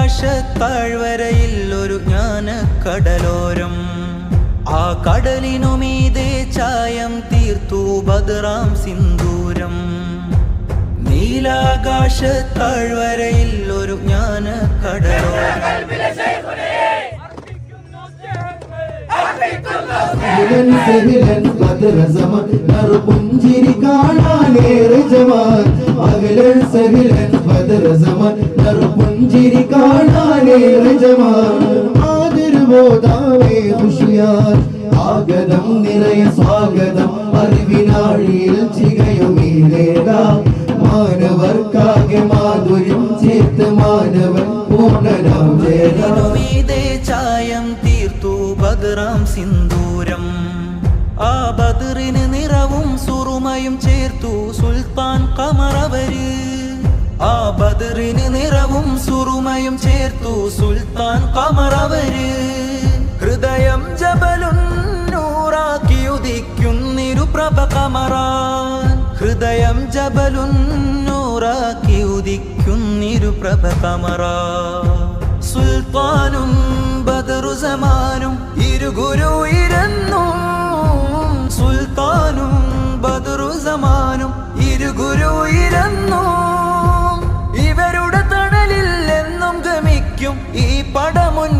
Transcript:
നീലാകാശത്താഴ്വരയിൽ ഒരു ജ്ഞാനക്കടലോരം. ആ കടലിനുമീതെ ചായം തീർത്തു ബദറാം സിന്ദൂരം. നീലാകാശത്താഴ്വരയിൽ ഒരു ജ്ഞാനക്കടലോരം. പുഞ്ചിരി കാണാനേറെ ജമാൻ അകലൻ സഹിലൻ ബദർ സമാൻ പുഞ്ചിരി കാണാനേറെ ജമാൻ ആദരവോദാവേ ഖുഷിയാൻ ആഗതം നിറയ സ്വാഗതം അറിവിനാഴിയിൽ ചികയുമീലേടാ മാനവർക്കാകെ മാധുര്യം ചേർത്ത് മാനവൻ പൂർണ്ണനാം ജയനീതേ ചായം തീർത്തു ബദറാം സിന്ദൂരം. ആ ബദറിന് നിറവും സുറുമയും ചേർത്തു സുൽത്താൻ ഖമറവര്. ആ ബദറിന് നിറവും സുറുമയും ചേർത്തു സുൽത്താൻ ഖമറവര്. ഹൃദയം ജബലുൻ നൂറാക്കി ഉദിക്കുന്നിരു പ്രഭ ഖമറാൻ. ഹൃദയം ജബലുൻ നൂറാക്കി ഉദിക്കുന്നിരു പ്രഭ ഖമറാൻ. സുൽത്താനും ബദറു സമാനും ഇരുഗുരു ഇരന്നു. സുൽത്താനും ബദറു സമാനും ഇരുഗുരു ഇരന്നു. ഇവരുടെ തണലിൽ എന്നും ഗമിക്കും ഈ പടമുൻ